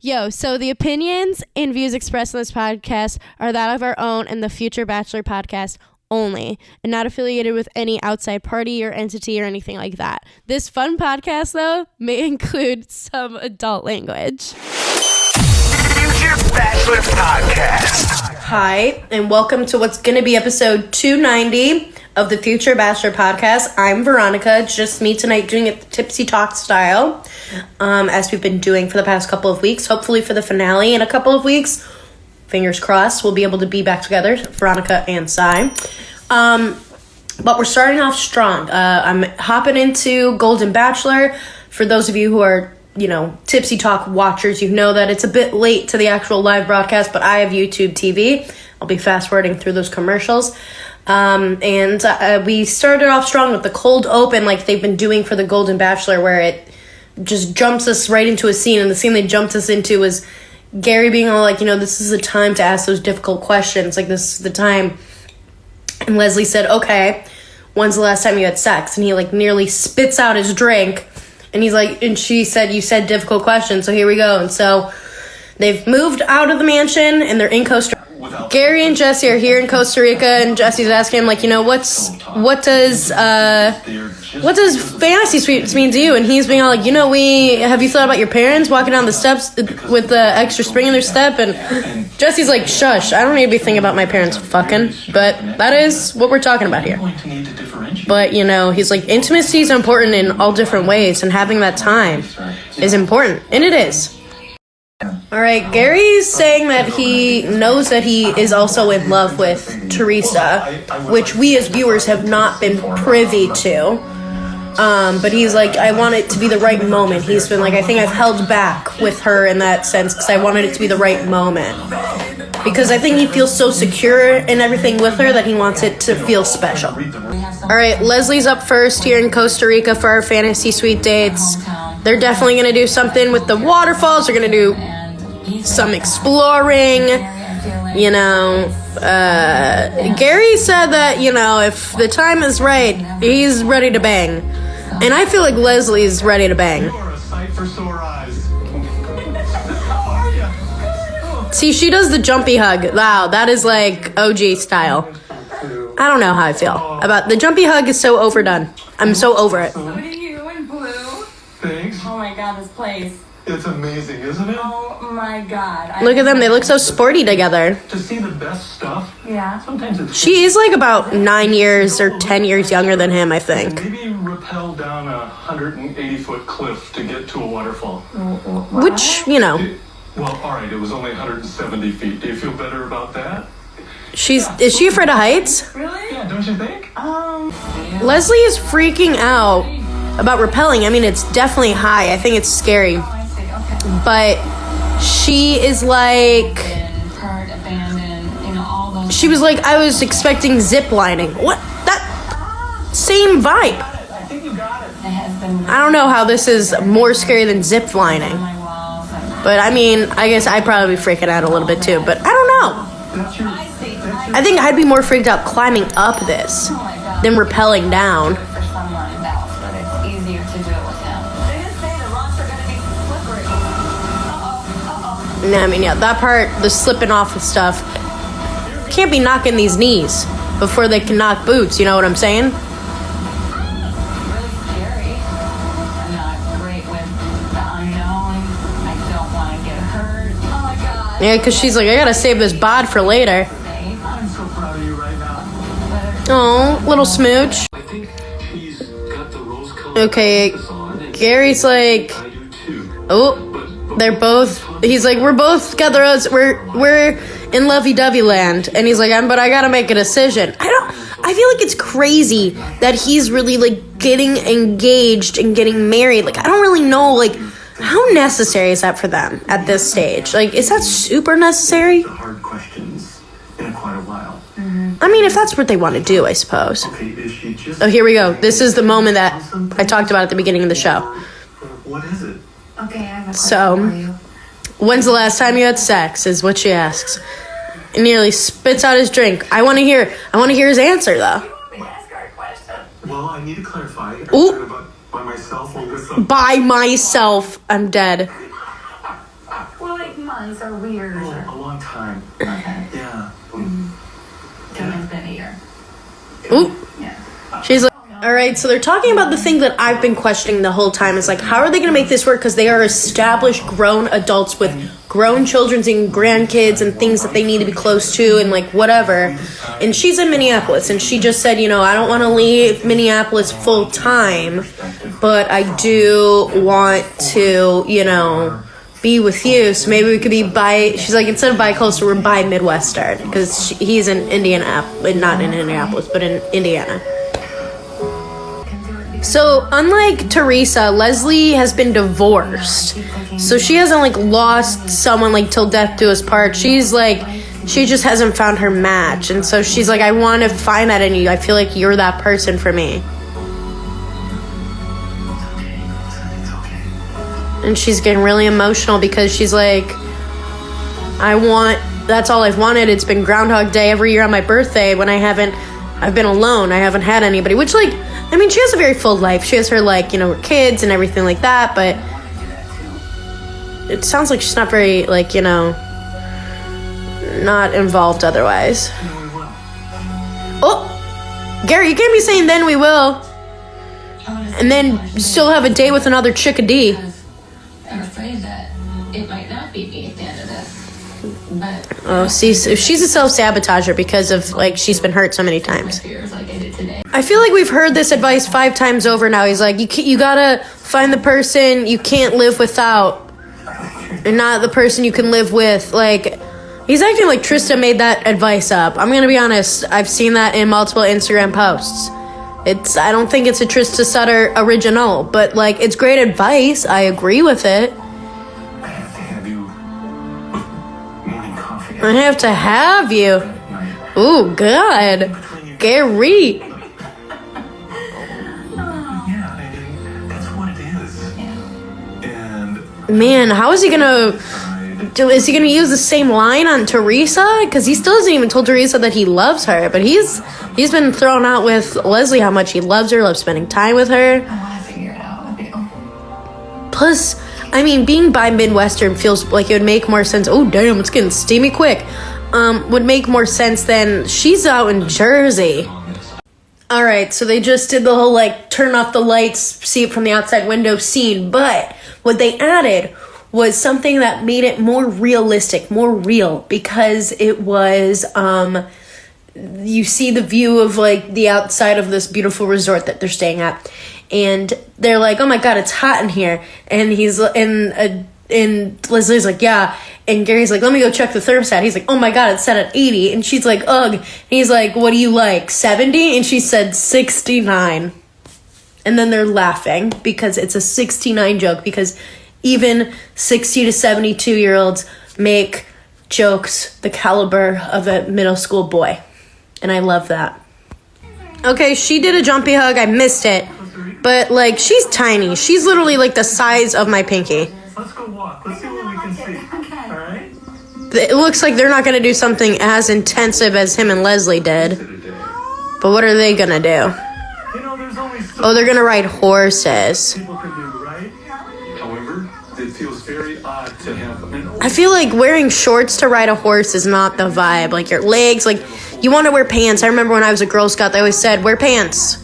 Yo, so the opinions and views expressed in this podcast are that of our own and the Future Bachelor podcast only, and not affiliated with any outside party or entity or anything like that. This fun podcast, though, may include some adult language. Future Bachelor Podcast. Hi, and welcome to what's going to be episode 290 of the Future Bachelor Podcast. I'm Veronica, just me tonight doing it the Tipsy Talks style, as we've been doing for the past couple of weeks. Hopefully for the finale in a couple of weeks, fingers crossed, we'll be able to be back together, Veronica and Sai. But we're starting off strong. I'm hopping into Golden Bachelor. For those of you who are, Tipsy Talk watchers, you know that it's a bit late to the actual live broadcast, but I have YouTube TV. I'll be fast-forwarding through those commercials. And we started off strong with the cold open like they've been doing for the Golden Bachelor, where it just jumps us right into a scene. And the scene they jumped us into was Gerry being all like, this is the time to ask those difficult questions. Like, this is the time. And Leslie said, okay, when's the last time you had sex? And he nearly spits out his drink. And he's like, and she said, you said difficult questions, so here we go. And so they've moved out of the mansion and they're in Costa Rica. Gerry and Jesse are here in Costa Rica, and Jesse's asking him, what does fantasy suites mean to you? And he's being all like, have you thought about your parents walking down the steps with the extra spring in their step? And Jesse's like, shush, I don't need to be thinking about my parents fucking, but that is what we're talking about here. But, he's like, intimacy is important in all different ways, and having that time is important, and it is. All right, Gerry's saying that he knows that he is also in love with Theresa, which we as viewers have not been privy to. But he's like, I want it to be the right moment. He's been like, I think I've held back with her in that sense because I wanted it to be the right moment. Because I think he feels so secure in everything with her that he wants it to feel special. All right, Leslie's up first here in Costa Rica for our fantasy suite dates. They're definitely going to do something with the waterfalls. They're going to do some exploring. Gerry said that, if the time is right, he's ready to bang. And I feel like Leslie's ready to bang. See, she does the jumpy hug. Wow, that is like OG style. I don't know how I feel about the jumpy hug. Is so overdone. I'm so over it. Look at you in blue. Thanks. Oh my god, this place. It's amazing, isn't it? Oh my god. Look at them. They look so sporty together. To see the best stuff. Yeah. Sometimes it's. She is like about 9 years or 10 years younger than him, I think. Maybe rappel down a 180-foot cliff to get to a waterfall. Which, Well, all right, it was only 170 feet. Do you feel better about that? Is she afraid of heights? Really? Yeah, don't you think? Leslie is freaking out about rappelling. I mean, it's definitely high. I think it's scary. I see. Okay. But she is like, Hurt, abandoned, all those. she was like, I was expecting zip lining. What? That same vibe. I think you got it. It has been. I don't know how this is more scary than zip lining. My walls. But I mean, I guess I'd probably be freaking out a little bit too. But I don't know. That's your. I think I'd be more freaked out climbing up this than rappelling down. For someone else, but it's easier to do it with him. They didn't say the rocks are gonna be slippery. I mean, yeah, that part, the slipping off of stuff, can't be knocking these knees before they can knock boots, you know what I'm saying? Really scary. I'm not great with the unknown. I don't want to get hurt. Oh my god. Yeah, because she's like, I gotta save this bod for later. I'm so proud of you right now. Oh, little smooch. I think he's got the rose-colored Okay, glasses on, and Gary's like, I do too. oh, they're both, he's like, we're both got the rose, we're in lovey-dovey land. And he's like, but I gotta make a decision. I feel like it's crazy that he's really, getting engaged and getting married. I don't really know, how necessary is that for them at this stage? Is that super necessary? The hard questions in quite a while. I mean, if that's what they want to do, I suppose. Okay, is she just... Oh, here we go. This is the moment that I talked about at the beginning of the show. What is it? Okay, I have a question So, for you. when's the last time you had sex, is what she asks. And nearly spits out his drink. I want to hear his answer, though. Ask her a question. Well, I need to clarify. Ooh. By myself or with some... By myself. I'm dead. Well, like months or weird? Oh, a long time. Okay. Yeah. Kevin's been a year. Ooh. Yeah. She's like, all right, so they're talking about the thing that I've been questioning the whole time. Is like, how are they going to make this work? Because they are established grown adults with grown children and grandkids and things that they need to be close to and like whatever. And she's in Minneapolis, and she just said, I don't want to leave Minneapolis full time, but I do want to, be with you. So maybe we could be she's like, instead of bi-coastal, we're bi-midwestern, because he's in Indiana, not in Indianapolis, but in Indiana. So, unlike Theresa, Leslie has been divorced. So she hasn't, lost someone, till death do us part. She's, she just hasn't found her match. And so she's like, I want to find that in you. I feel like you're that person for me. And she's getting really emotional because she's like, that's all I've wanted. It's been Groundhog Day every year on my birthday when I've been alone. I haven't had anybody, which, she has a very full life. She has her, her kids and everything like that, but it sounds like she's not very, not involved otherwise. Oh, Gerry, you can't be saying then we will, and then still have a date with another chickadee. I'm afraid that it might not be me at the end of this. But Oh, see, so she's a self-sabotager because of, she's been hurt so many times. fears like I did today. I feel like we've heard this advice 5 times over now. He's like, you gotta find the person you can't live without, and not the person you can live with. He's acting like Trista made that advice up. I'm gonna be honest, I've seen that in multiple Instagram posts. I don't think it's a Trista Sutter original, but, it's great advice. I agree with it. I have to have you with morning coffee. I have to have you. Ooh, God. Gerry. Yeah, that's what it is. And Man, how is he gonna... Is he gonna use the same line on Theresa? Because he still hasn't even told Theresa that he loves her. But he's been thrown out with Leslie how much he loves her, loves spending time with her. I want to figure it out with you. Plus, being bi-midwestern feels like it would make more sense. Oh, damn, it's getting steamy quick. Would make more sense than she's out in Jersey. All right, so they just did the whole, turn off the lights, see it from the outside window scene. But what they added was something that made it more realistic, more real, because it was, you see the view of, the outside of this beautiful resort that they're staying at. And they're like, oh my God, it's hot in here. And and Leslie's like, yeah. And Gerry's like, let me go check the thermostat. He's like, oh my God, it's set at 80. And she's like, ugh. And he's like, what do you like, 70? And she said 69. And then they're laughing because it's a 69 joke, because even 60 to 72-year-olds make jokes the caliber of a middle school boy. And I love that. Okay, she did a jumpy hug. I missed it. But, she's tiny. She's literally, the size of my pinky. let's go walk. Let's see what we can see. Okay. All right? It looks like they're not going to do something as intensive as him and Leslie did. But what are they going to do? There's only so Oh, they're going to ride horses. people can do, right? However, it feels very odd to have an I feel like wearing shorts to ride a horse is not the vibe. Your legs, you want to wear pants. I remember when I was a Girl Scout, they always said, wear pants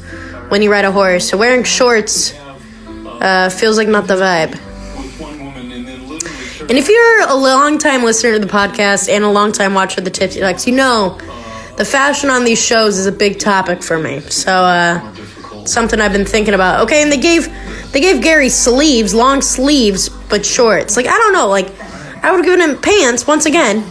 when you ride a horse. So wearing shorts feels like not the vibe. with one woman and then literally And if you're a long-time listener to the podcast and a long-time watcher of the Tipsy Talks, the fashion on these shows is a big topic for me. So, something I've been thinking about. Okay, and they gave Gerry sleeves, long sleeves, but shorts. I don't know, I would have given him pants, once again,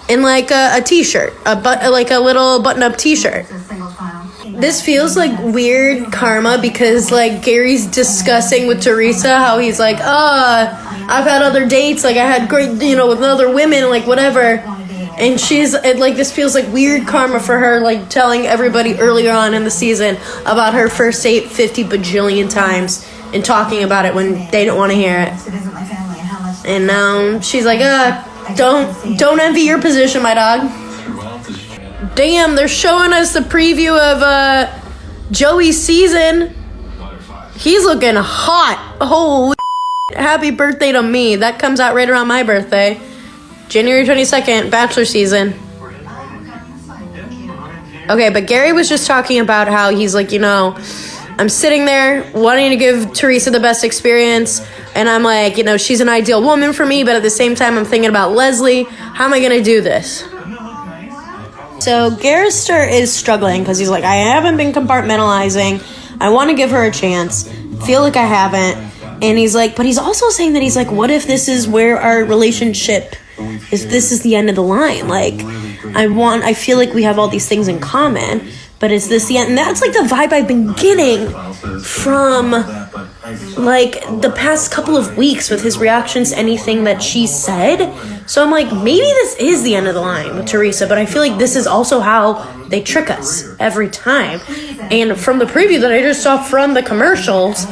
and, a t-shirt, a little button-up t-shirt. It's a single file. This feels like weird karma because, Gerry's discussing with Theresa how he's like, I've had other dates, I had great, with other women, whatever. And she's, this feels like weird karma for her, telling everybody earlier on in the season about her first date 50 bajillion times and talking about it when they don't want to hear it. To visit my family and how much. And now she's like, don't envy your position, my dog. Damn, they're showing us the preview of Joey's season. He's looking hot. Holy happy birthday to me. That comes out right around my birthday. January 22nd, Bachelor season. Okay, but Gerry was just talking about how he's like, I'm sitting there wanting to give Theresa the best experience, and I'm like, she's an ideal woman for me, but at the same time, I'm thinking about Leslie. How am I going to do this? So Garrister is struggling because he's like, I haven't been compartmentalizing. I want to give her a chance. Feel like I haven't. And he's like, but he's also saying that he's like, what if this is where our relationship, if this is the end of the line? Like, I feel like we have all these things in common, but is this the end? And that's like the vibe I've been getting from like the past couple of weeks with his reactions to anything that she said. So I'm like, maybe this is the end of the line with Theresa, but I feel like this is also how they trick us every time. And from the preview that I just saw from the commercials,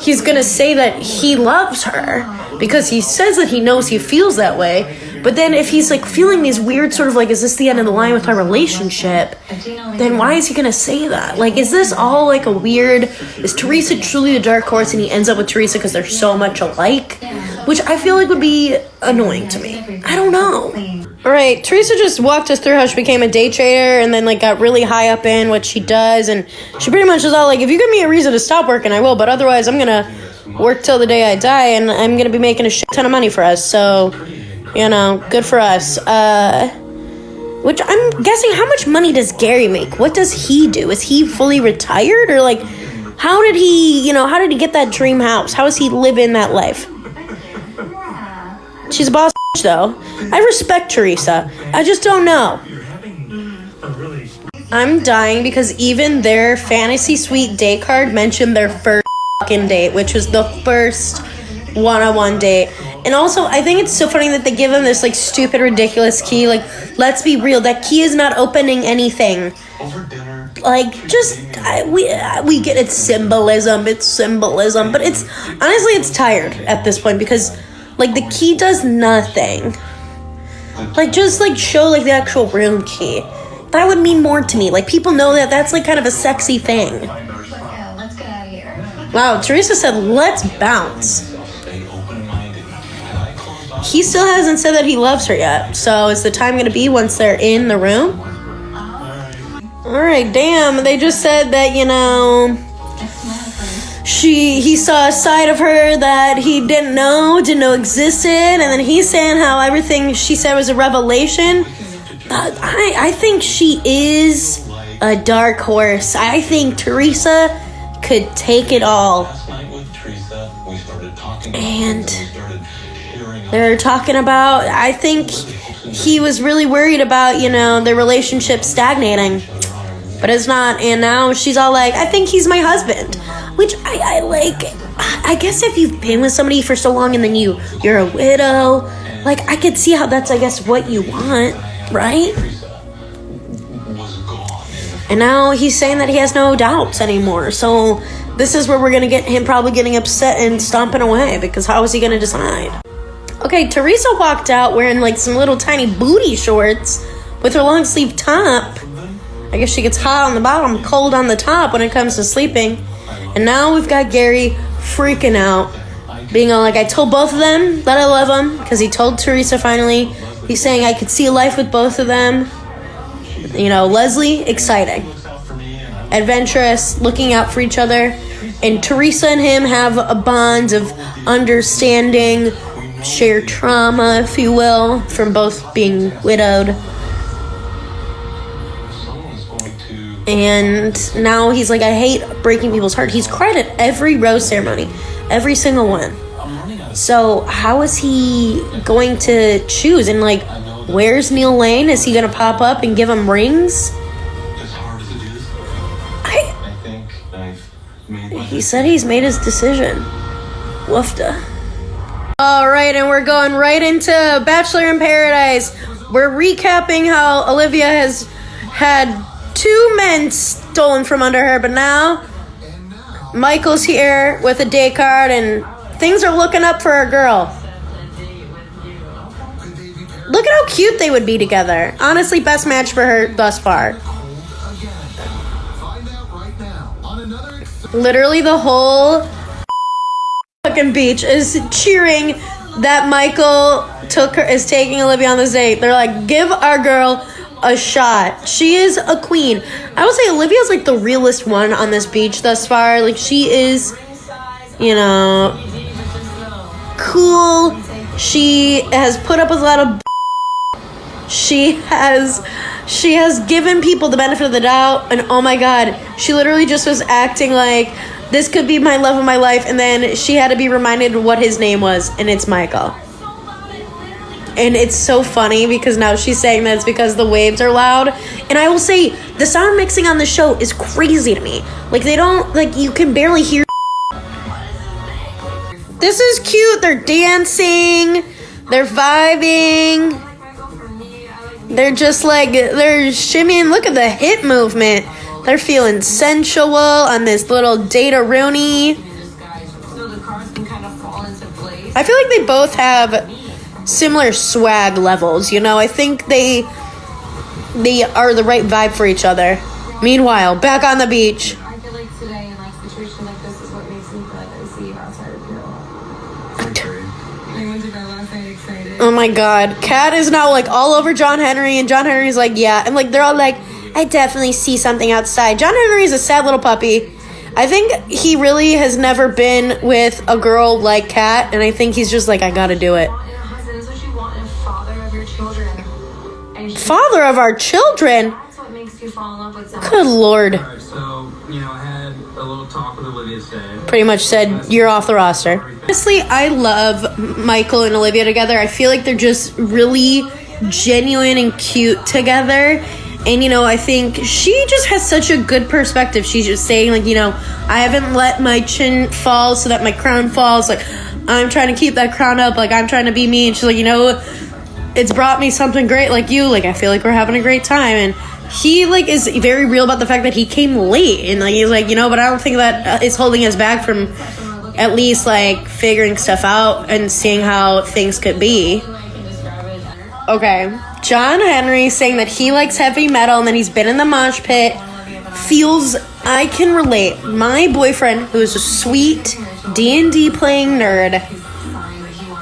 he's gonna say that he loves her because he says that he knows he feels that way. But then if he's like feeling these weird sort of like, is this the end of the line with our relationship? Then why is he gonna say that? Like, is this all like a weird, is Theresa truly the dark horse and he ends up with Theresa because they're so much alike? Which I feel like would be annoying to me. I don't know. All right, Theresa just walked us through how she became a day trader and then like got really high up in what she does, and she pretty much was all like, if you give me a reason to stop working, I will, but otherwise I'm gonna work till the day I die, and I'm gonna be making a shit ton of money for us, so, good for us. Which I'm guessing, how much money does Gerry make? What does he do? Is he fully retired, or like, how did he get that dream house? How is he living that life? She's a boss though. I respect Theresa. I just don't know. I'm dying because even their fantasy suite day card mentioned their first fucking date, which was the first one-on-one date. And also, I think it's so funny that they give him this like stupid, ridiculous key. Like, let's be real, that key is not opening anything. Like, just we get it's symbolism, but it's honestly it's tired at this point because like the key does nothing. Like, just like show like the actual room key. That would mean more to me. Like, people know that that's like kind of a sexy thing. Let's get out of here. Wow, Theresa said let's bounce. He still hasn't said that he loves her yet. So is the time gonna be once they're in the room? Alright, damn, they just said that, he saw a side of her that he didn't know existed, and then he's saying how everything she said was a revelation. I think she is a dark horse. I think Theresa could take it all. And they're talking about, I think he was really worried about, their relationship stagnating. But it's not, and now she's all like, I think he's my husband. Which I like. I guess if you've been with somebody for so long and then you're a widow, like, I could see how that's, I guess, what you want, right? And now he's saying that he has no doubts anymore. So this is where we're going to get him probably getting upset and stomping away, because how is he going to decide? Okay, Theresa walked out wearing like some little tiny booty shorts with her long sleeve top. I guess she gets hot on the bottom, cold on the top when it comes to sleeping. And now we've got Gerry freaking out, being all like, I told both of them that I love them, because he told Theresa finally. He's saying I could see a life with both of them. Leslie, exciting, adventurous, looking out for each other. And Theresa and him have a bond of understanding, shared trauma, if you will, from both being widowed. And now he's like, I hate breaking people's heart. He's cried at every rose ceremony, every single one. So how is he going to choose? And like, where's Neil Lane? Is he going to pop up and give him rings? He said he's made his decision. Woofda. All right, and we're going right into Bachelor in Paradise. We're recapping how Olivia has had 2 men stolen from under her, but now Michael's here with a day card, and things are looking up for our girl. Look at how cute they would be together. Honestly, best match for her thus far. Literally the whole fucking beach is cheering that Michael is taking Olivia on this date. They're like, give our girl a shot. She is a queen. I would say Olivia's like the realest one on this beach thus far. Like, she is, you know, cool. She has put up with a lot of she has given people the benefit of the doubt, and oh my god, she literally just was acting like this could be my love of my life, and then she had to be reminded what his name was, and it's Michael. And it's so funny because now she's saying that it's because the waves are loud. And I will say, the sound mixing on the show is crazy to me. Like, they don't, like, you can barely hear. This is cute. They're dancing. They're vibing. They're just like, they're shimmying. Look at the hip movement. They're feeling sensual on this little Data-Rooney. I feel like they both have similar swag levels, you know. I think they are the right vibe for each other. Meanwhile, back on the beach. I feel like today in like situations like this is what makes me feel like I see you outside of your I went to bed last night excited. Oh my god. Kat is now like all over John Henry, and John Henry's like, yeah. And like they're all like, I definitely see something outside. John Henry's a sad little puppy. I think he really has never been with a girl like Kat, and I think he's just like, I gotta do it. Father of our children? That's what makes you fall in love with someone. Good lord. Alright, so, you know, I had a little talk with Olivia today. Pretty much said, you're off the roster. Honestly, I love Michael and Olivia together. I feel like they're just really genuine and cute together. And, you know, I think she just has such a good perspective. She's just saying, like, you know, I haven't let my chin fall so that my crown falls. Like, I'm trying to keep that crown up. Like, I'm trying to be me. And she's like, you know, it's brought me something great like you. Like, I feel like we're having a great time. And he, like, is very real about the fact that he came late. And, like, he's like, you know, but I don't think that is holding us back from at least, like, figuring stuff out and seeing how things could be. Okay. John Henry saying that he likes heavy metal and that he's been in the mosh pit feels, I can relate. My boyfriend, who is a sweet D&D playing nerd,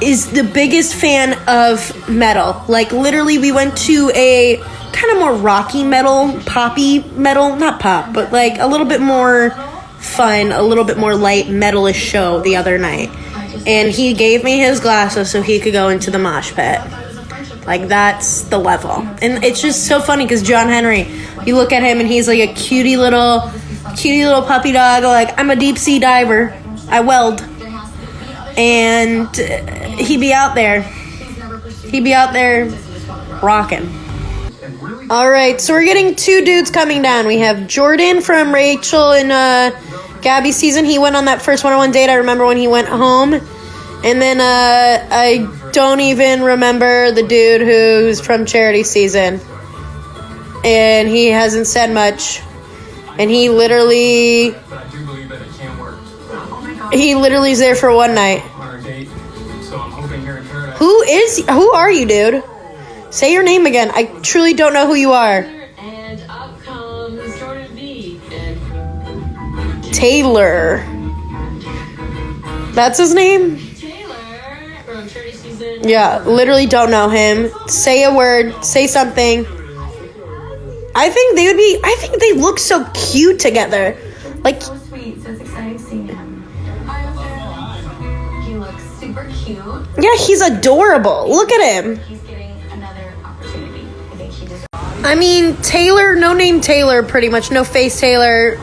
is the biggest fan of metal. Like, literally, we went to a kind of more rocky metal, poppy metal, not pop, but like a little bit more fun, a little bit more light metalish show the other night. And he gave me his glasses so he could go into the mosh pit. Like, that's the level. And it's just so funny because John Henry, you look at him and he's like a cutie little puppy dog. Like, I'm a deep sea diver. I weld. And he'd be out there. He'd be out there rocking. All right, so we're getting two dudes coming down. We have Jordan from Rachel and Gabby's season. He went on that first one-on-one date. I remember when he went home. And then I don't even remember the dude who's from Charity season. And he hasn't said much. And he literally... But I do believe that it can work. He literally is there for one night. On our date, so I'm hoping here in paradise. Who are you, dude? Say your name again. I truly don't know who you are. And up comes Jordan B. Taylor. That's his name? Taylor from Charity season. Yeah, literally don't know him. Say a word. Say something. I think they look so cute together. Like, So sweet, so it's exciting seeing him. He looks super cute. yeah, he's adorable. Look at him. He's getting another opportunity. I think he just... I mean, Taylor, no name Taylor, pretty much. No face Taylor.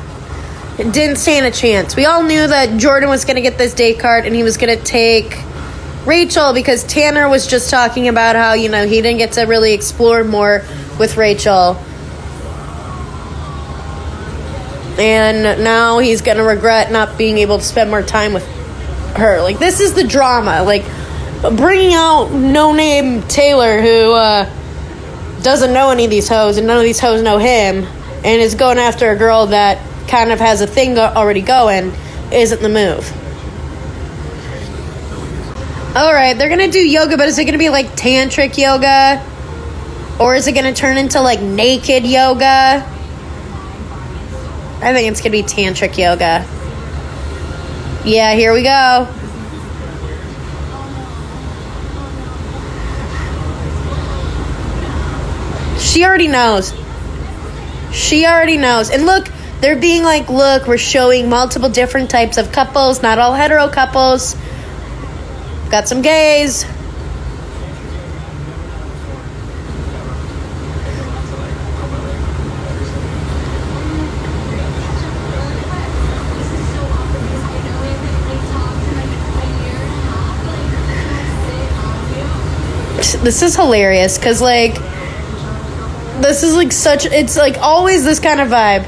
Didn't stand a chance. We all knew that Jordan was going to get this date card and he was going to take Rachel because Tanner was just talking about how, you know, he didn't get to really explore more with Rachel. And now he's going to regret not being able to spend more time with her. Like, this is the drama. Like, bringing out no-name Taylor who doesn't know any of these hoes and none of these hoes know him and is going after a girl that kind of has a thing already going isn't the move. Alright, they're going to do yoga, but is it going to be like tantric yoga? Or is it going to turn into like naked yoga? I think it's going to be tantric yoga. Yeah, here we go. She already knows. She already knows. And look, they're being like, look, we're showing multiple different types of couples, not all hetero couples. Got some gays. This is hilarious because, like, this is like such, it's like always this kind of vibe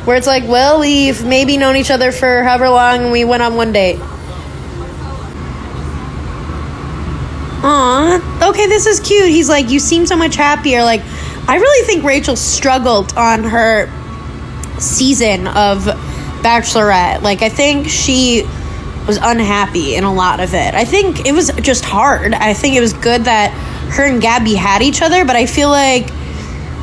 where it's like, well, we've maybe known each other for however long and we went on one date. Aw, okay, this is cute. He's like, you seem so much happier. Like, I really think Rachel struggled on her season of Bachelorette. Like, I think she was unhappy in a lot of it. I think it was just hard. I think it was good that her and Gabby had each other, but I feel like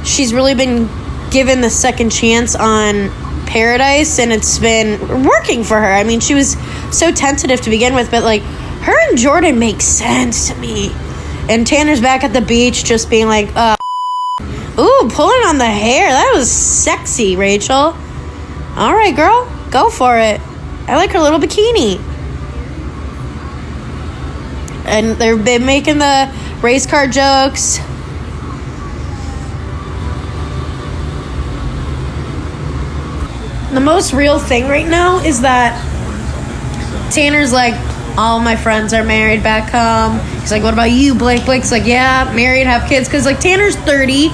she's really been given the second chance on Paradise, and it's been working for her. I mean, she was so tentative to begin with, but like, her and Jordan make sense to me. And Tanner's back at the beach just being like, ooh, pulling on the hair. That was sexy, Rachel. All right, girl, go for it. I like her little bikini. And they've been making the race car jokes. The most real thing right now is that Tanner's like, all my friends are married back home. He's like, what about you, Blake? Blake's like, yeah, married, have kids. Because, like, Tanner's 30,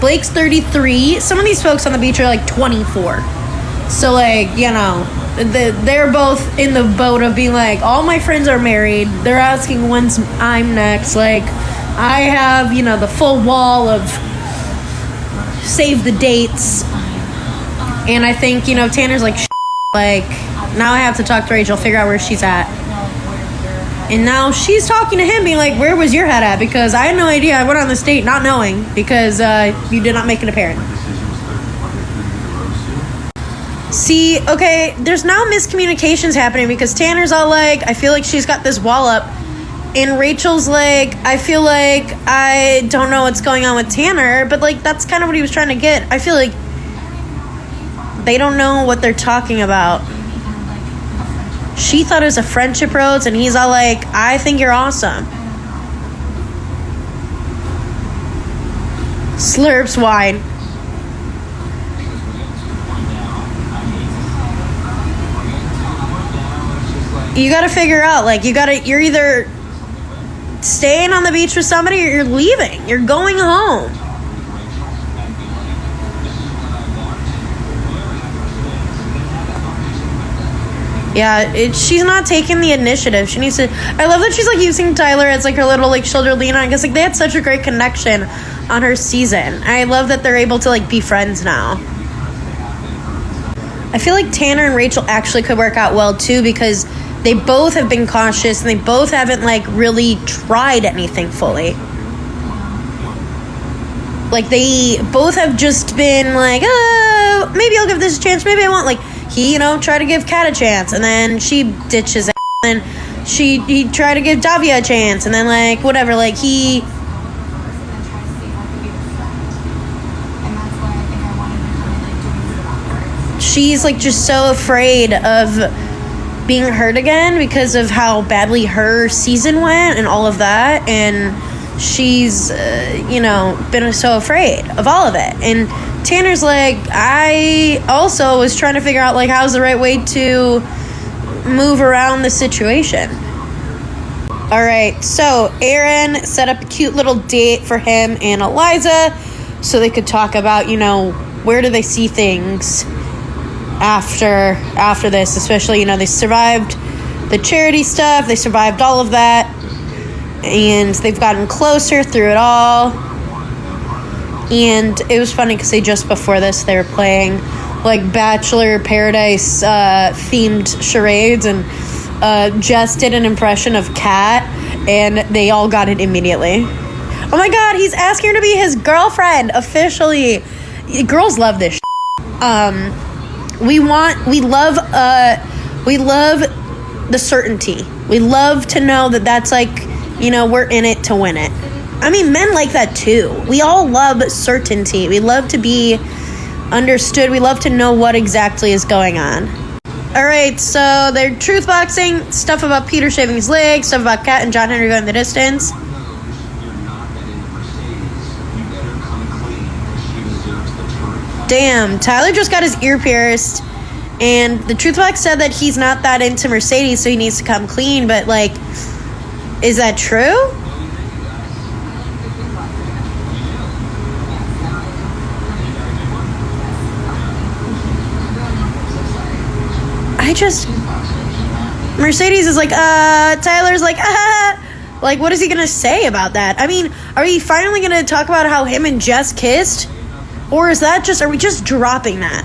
Blake's 33. Some of these folks on the beach are, like, 24. So, like, you know, they're both in the boat of being like, all my friends are married. They're asking when's I'm next. Like, I have, you know, the full wall of save the dates. And I think, you know, Tanner's like, like, now I have to talk to Rachel, figure out where she's at. And now she's talking to him, being like, where was your head at? Because I had no idea. I went on this date not knowing because you did not make it apparent. See, okay, there's now miscommunications happening because Tanner's all like, I feel like she's got this wall up. And Rachel's like, I feel like I don't know what's going on with Tanner. But, like, that's kind of what he was trying to get. I feel like they don't know what they're talking about. She thought it was a friendship rose, and he's all like, I think you're awesome. Slurps wine. You gotta figure out, like, you're either staying on the beach with somebody or you're leaving. You're going home. Yeah, she's not taking the initiative. She needs to. I love that she's like using Tyler as like her little like shoulder lean on, because like they had such a great connection on her season. I love that they're able to like be friends now. I feel like Tanner and Rachel actually could work out well too, because they both have been cautious and they both haven't like really tried anything fully. Like they both have just been like, oh, maybe I'll give this a chance, maybe I won't. Like he, you know, tried to give Kat a chance and then she ditches it. And then he tried to give Davia a chance and then like whatever, like he. She's like just so afraid of being hurt again because of how badly her season went and all of that, and she's you know, been so afraid of all of it. And Tanner's like, I also was trying to figure out like how's the right way to move around the situation. All right, so Aaron set up a cute little date for him and Eliza so they could talk about, you know, where do they see things after this, especially, you know, they survived the charity stuff, they survived all of that, and they've gotten closer through it all. And it was funny because they just before this they were playing like Bachelor Paradise themed charades, and Jess did an impression of Kat and they all got it immediately. Oh my god, he's asking her to be his girlfriend officially. Girls love this shit. We love the certainty. We love to know that that's like, you know, we're in it to win it. I mean, men like that too. We all love certainty. We love to be understood. We love to know what exactly is going on. All right, so they're truth boxing, stuff about Peter shaving his leg, stuff about Kat and John Henry going the distance. Damn, Tyler just got his ear pierced, and the truth box said that he's not that into Mercedes, so he needs to come clean, but, like, is that true? Mercedes is like, Tyler's like, like, what is he gonna say about that? I mean, are we finally gonna talk about how him and Jess kissed? Or is that are we just dropping that?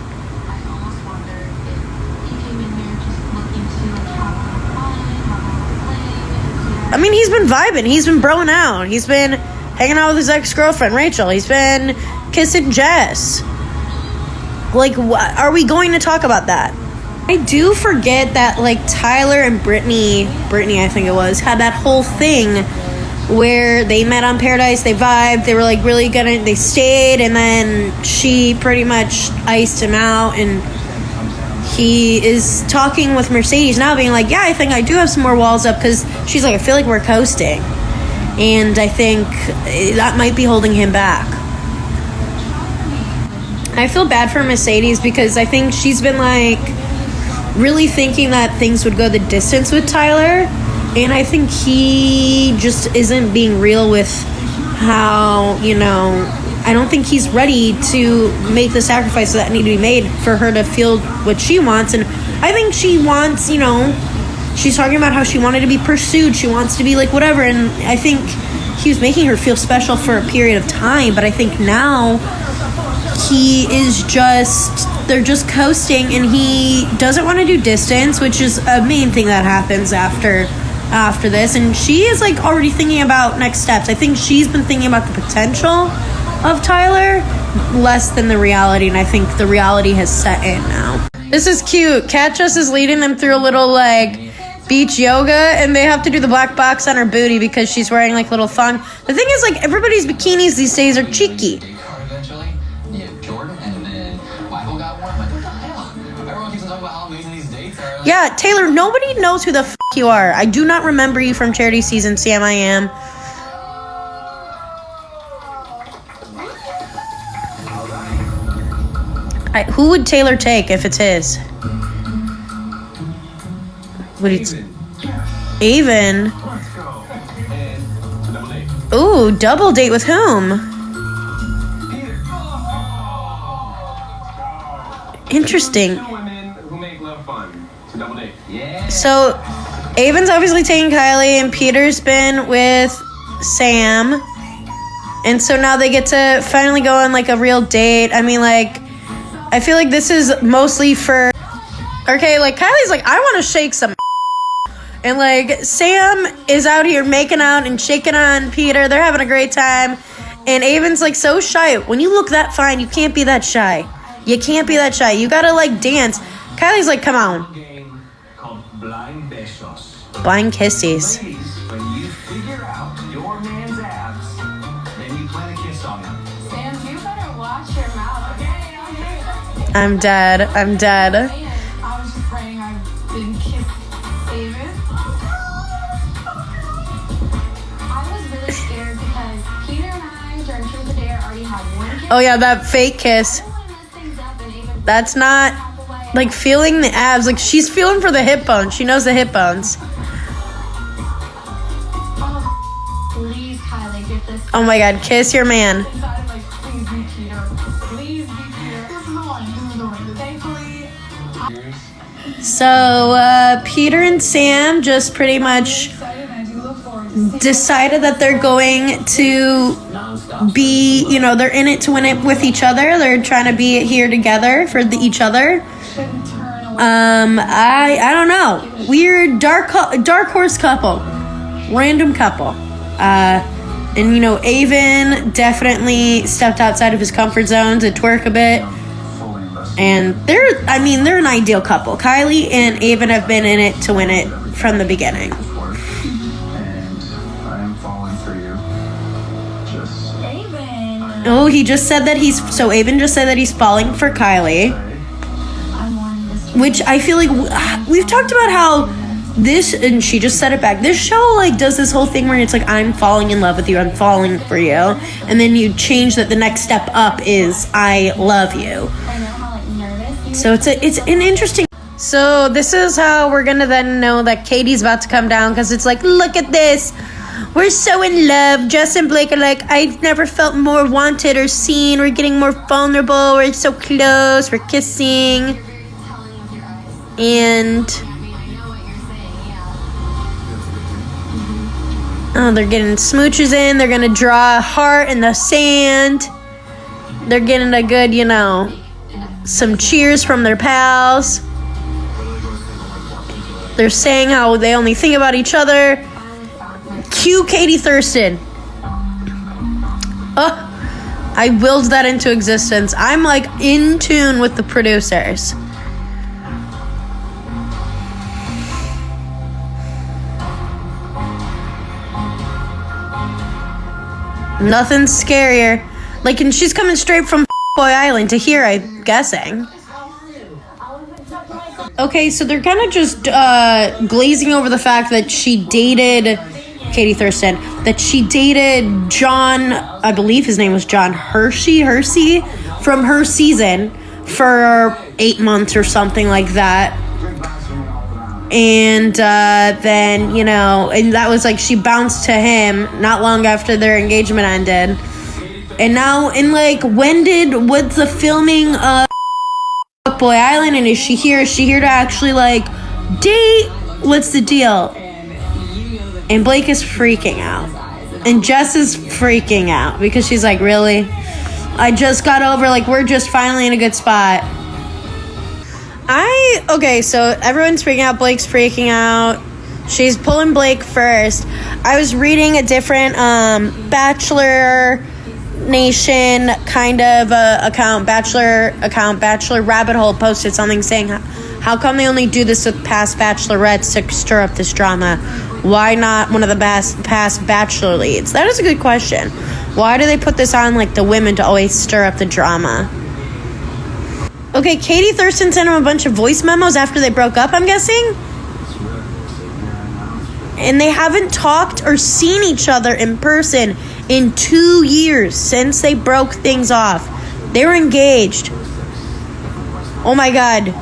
I mean, he's been vibing, he's been broing out, he's been hanging out with his ex-girlfriend, Rachel, he's been kissing Jess. Like, are we going to talk about that? I do forget that, like, Tyler and Brittany, I think it was, had that whole thing where they met on Paradise, they vibed, they were, like, really gonna, they stayed, and then she pretty much iced him out, and he is talking with Mercedes now, being like, yeah, I think I do have some more walls up, because she's like, I feel like we're coasting, and I think that might be holding him back. I feel bad for Mercedes, because I think she's been, like, really thinking that things would go the distance with Tyler, and I think he just isn't being real with how, you know, I don't think he's ready to make the sacrifices that need to be made for her to feel what she wants. And I think she wants, you know, she's talking about how she wanted to be pursued, she wants to be like whatever, and I think he was making her feel special for a period of time, but I think now he is just, they're just coasting, and he doesn't want to do distance, which is a main thing that happens after this, and she is like already thinking about next steps. I think she's been thinking about the potential of Tyler less than the reality, and I think the reality has set in now. This is cute. Kat just is leading them through a little like beach yoga, and they have to do the black box on her booty because she's wearing like little thong. The thing is, like, everybody's bikinis these days are cheeky. Yeah, Taylor, nobody knows who the f*** you are. I do not remember you from Charity Season Sam I Am. Who would Taylor take if it's his? Would he? Avon. Ooh, double date with whom? Interesting. So, Avon's obviously taking Kylie, and Peter's been with Sam. And so now they get to finally go on, like, a real date. I mean, like, I feel like this is mostly for... Okay, like, Kylie's like, I want to shake some... And, like, Sam is out here making out and shaking on Peter. They're having a great time. And Avon's, like, so shy. When you look that fine, you can't be that shy. You can't be that shy. You gotta, like, dance. Kylie's like, come on. Blind kisses. When you figure out your man's abs, then you plan a kiss on him. Sam, you better watch your mouth, okay? I'm dead. I was just praying I didn't kiss David. I was really scared because Peter and I, during Truth or Dare, already had one kiss. Oh, yeah, that fake kiss. That's not, like, feeling the abs. Like, she's feeling for the hip bones. She knows the hip bones. Please, Kylie, get this. Oh, my God. Kiss your man. Inside, like, please be Peter. Please be Peter. This is the one. Thankfully. So, Peter and Sam just pretty much decided that they're going to be, you know, they're in it to win it with each other. They're trying to be here together for each other. I don't know. Weird dark horse couple. Random couple. And, you know, Avon definitely stepped outside of his comfort zone to twerk a bit. And they're an ideal couple. Kylie and Avon have been in it to win it from the beginning. And I am falling for you. Oh, he just said that Avon just said that he's falling for Kylie. Which I feel like we've talked about how this, and she just said it back, this show like does this whole thing where it's like, I'm falling in love with you, I'm falling for you, and then you change that the next step up is I love you. So it's an interesting. So this is how we're gonna then know that Katie's about to come down, because it's like, look at this, we're so in love. Jess and Blake are like, I've never felt more wanted or seen. We're getting more vulnerable, we're so close, we're kissing. And oh, they're getting smooches in. They're gonna draw a heart in the sand. They're getting a good, some cheers from their pals. They're saying how they only think about each other. Cue Katie Thurston. Oh, I willed that into existence. I'm like in tune with the producers. Nothing's scarier. Like, and she's coming straight from Boy Island to here, I'm guessing. Okay, so they're kind of just glazing over the fact that she dated Katie Thurston, that she dated John, I believe his name was John Hersey, from her season for 8 months or something like that. And then, and that was like, she bounced to him not long after their engagement ended. And now, what's the filming of Boy Island? And is she here to actually, date? What's the deal? And Blake is freaking out. And Jess is freaking out because she's like, really? I just got over, we're just finally in a good spot. So everyone's freaking out. Blake's freaking out. She's pulling Blake first. I was reading a different Bachelor Nation kind of account, Bachelor Rabbit Hole posted something saying, how come they only do this with past Bachelorettes to stir up this drama? Why not one of the past Bachelor leads? That is a good question. Why do they put this on the women to always stir up the drama? Okay, Katie Thurston sent him a bunch of voice memos after they broke up, I'm guessing? And they haven't talked or seen each other in person in 2 years since they broke things off. They were engaged. Oh my God.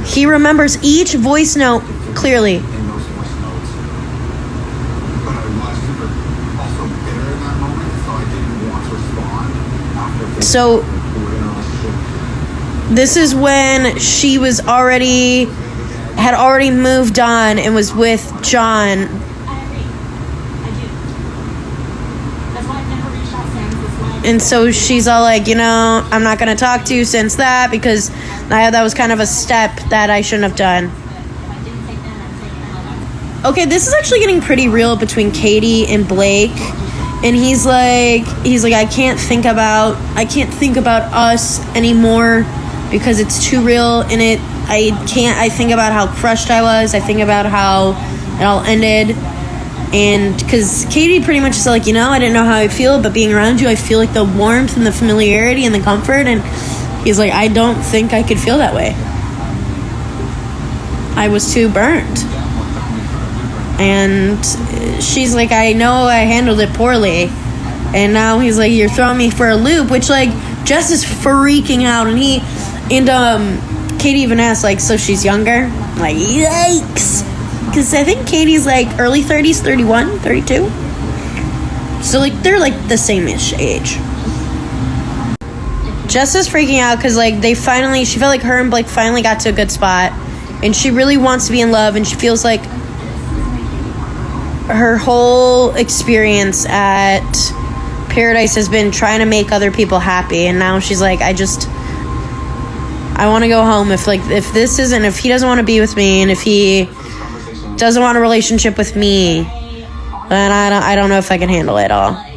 He remembers each voice note clearly. So this is when she had already moved on and was with John. And so she's all like, I'm not going to talk to you since that, because that was kind of a step that I shouldn't have done. Okay, this is actually getting pretty real between Katie and Blake. And he's like, I can't think about us anymore because it's too real in it. I think about how crushed I was. I think about how it all ended. And because Katie pretty much is like, I didn't know how I feel, but being around you, I feel like the warmth and the familiarity and the comfort. And he's like, I don't think I could feel that way. I was too burnt. And she's like, I know I handled it poorly. And now he's like, you're throwing me for a loop, which Jess is freaking out. And Katie even asked, so she's younger? Yikes. Because I think Katie's early 30s, 31, 32. So they're the same-ish age. Jess is freaking out because she felt like her and Blake finally got to a good spot. And she really wants to be in love, and she feels like her whole experience at Paradise has been trying to make other people happy, and now she's like, I want to go home. If he doesn't want to be with me, and if he doesn't want a relationship with me, then I don't know if I can handle it all. I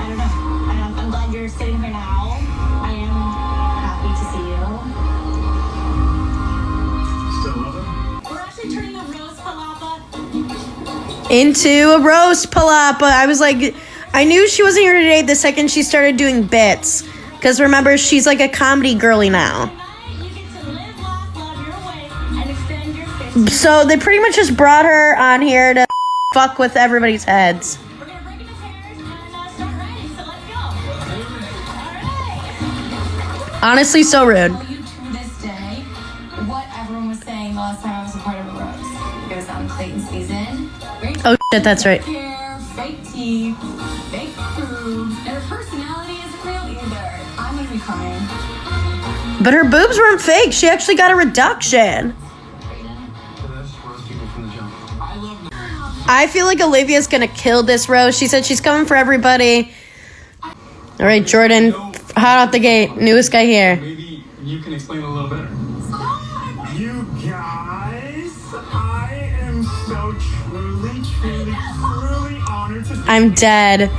don't know. I'm glad you're sitting here now. I am happy to see you. Still love him? We're actually turning a roast palapa. into a roast palapa. I was like, I knew she wasn't here today the second she started doing bits. Because remember, she's like a comedy girly now. So they pretty much just brought her on here to fuck with everybody's heads. We're gonna break in his hairs and start writing, so let's go. Alright. Honestly, so rude. Tell you to this day what everyone was saying the last time I was a part of a roast. It was on Clayton's season. Oh shit, that's right. Hair, fake teeth, fake food, and her personality isn't real either. I'm gonna be crying. But her boobs weren't fake. She actually got a reduction. I feel like Olivia's gonna kill this roast. She said she's coming for everybody. All right, Jordan, hot out the gate. Newest guy here. Maybe you can explain a little better. You guys, I am so truly honored to I'm dead.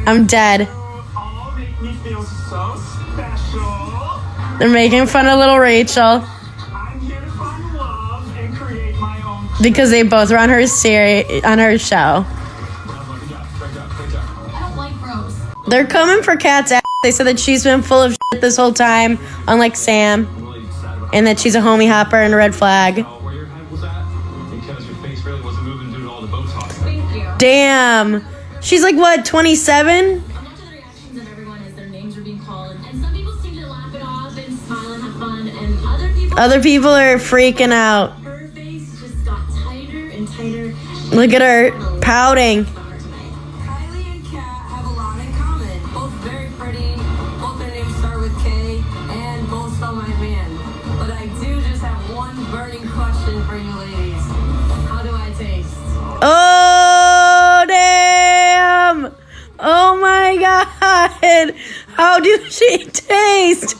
I'm dead. all make me feel so special. They're making fun of little Rachel I'm here to find love and create my own. because they both were on her on her show. I don't like roast. They're coming for Kat's ass. They said that she's been full of shit this whole time, unlike Sam, and that she's a homie hopper and a red flag. Where your head was at? Because your face really wasn't moving due to all the Botox. Thank you. Damn. She's like, what, 27? Much of the reactions of everyone is their names are being called, and some people seem to laugh it off and smile and have fun, and Other people are freaking out. her face just got tighter and tighter. Look at her pouting. Kylie and Kat have a lot in common. Both very pretty, both their names start with K, and both spell my man. But I do just have one burning question for you ladies. How do I taste? Oh, damn. Oh, my God. How do she taste?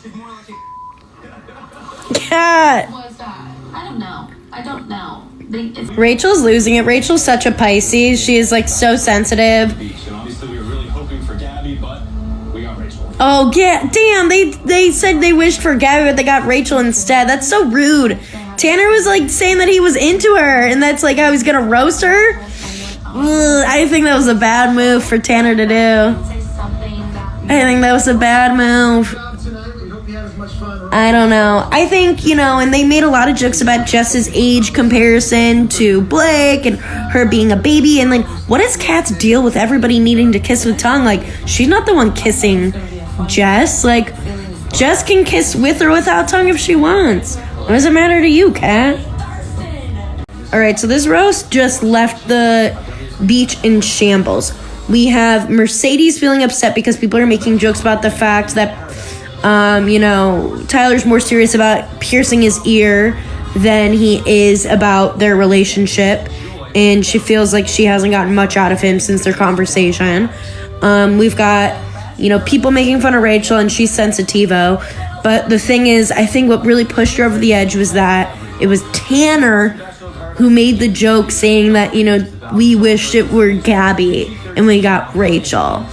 Cat. What's that? I don't know. Rachel's losing it. Rachel's such a Pisces. She is like so sensitive. And obviously we were really hoping for Gabby, but we got Rachel. Oh, yeah. Damn. They said they wished for Gabby, but they got Rachel instead. That's so rude. Tanner was like saying that he was into her, and that's like how he's going to roast her. Ugh, I think that was a bad move for Tanner to do. I think that was a bad move. I don't know. I think, and they made a lot of jokes about Jess's age comparison to Blake and her being a baby. And, like, what is Kat's deal with everybody needing to kiss with tongue? Like, she's not the one kissing Jess. Like, Jess can kiss with or without tongue if she wants. What does it matter to you, Kat? All right, so this roast just left the beach in shambles. We have Mercedes feeling upset because people are making jokes about the fact that Tyler's more serious about piercing his ear than he is about their relationship. And she feels like she hasn't gotten much out of him since their conversation. We've got, people making fun of Rachel and she's sensitivo. But the thing is, I think what really pushed her over the edge was that it was Tanner who made the joke saying that, we wished it were Gabby and we got Rachel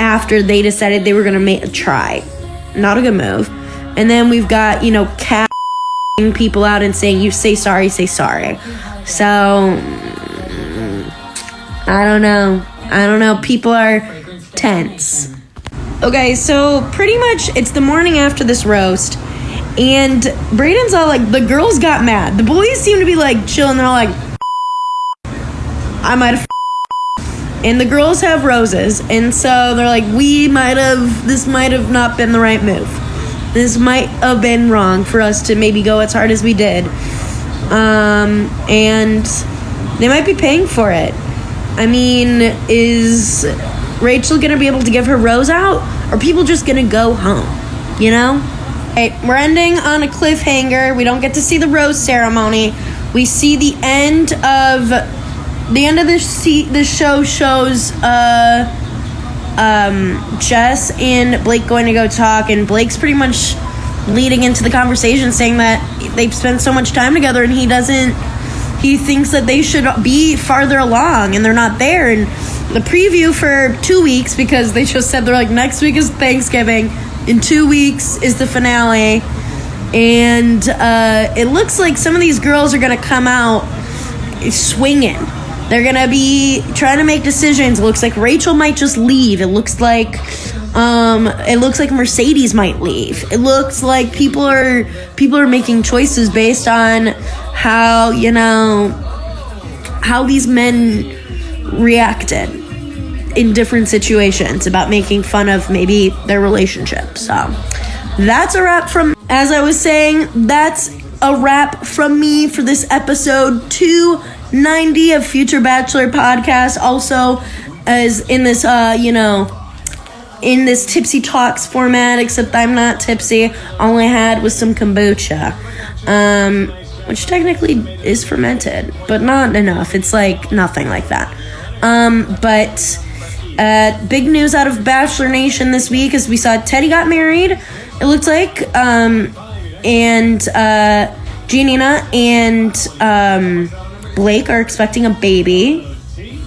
after they decided they were going to make a try. Not a good move. And then we've got, Kat people out and saying, you say sorry, say sorry. So, I don't know. People are tense. Okay, so pretty much it's the morning after this roast. And Brayden's all like, the girls got mad. The boys seem to be like chilling. They're all like, I might have. And the girls have roses. And so they're like, this might have not been the right move. This might have been wrong for us to maybe go as hard as we did. And they might be paying for it. I mean, is Rachel going to be able to give her rose out? Or are people just going to go home? Hey, we're ending on a cliffhanger. We don't get to see the rose ceremony. We see the end of the show shows Jess and Blake going to go talk, and Blake's pretty much leading into the conversation saying that they've spent so much time together and he thinks that they should be farther along and they're not there. And the preview for 2 weeks, because they just said they're like, next week is Thanksgiving, in 2 weeks is the finale, and it looks like some of these girls are gonna come out swinging. They're gonna be trying to make decisions. It looks like Rachel might just leave. It looks like Mercedes might leave. It looks like people are making choices based on how, you know, how these men reacted in different situations about making fun of maybe their relationship. So that's a wrap from, as I was saying, that's a wrap from me for this episode 290 of Future Bachelor podcast. Also, as in this, in this Tipsy Talks format, except I'm not tipsy. All I had was some kombucha, which technically is fermented, but not enough. It's like nothing like that. But big news out of Bachelor Nation this week is we saw Teddy got married, it looked like, and Giannina and Blake are expecting a baby.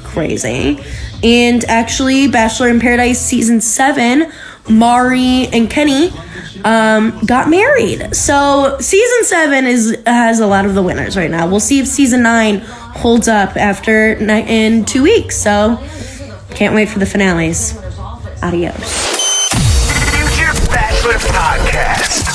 Crazy. And actually, Bachelor in Paradise Season 7, Mari and Kenny got married. So Season 7 has a lot of the winners right now. We'll see if Season 9 holds up in 2 weeks. So can't wait for the finales. Adios. Future Bachelor Podcast.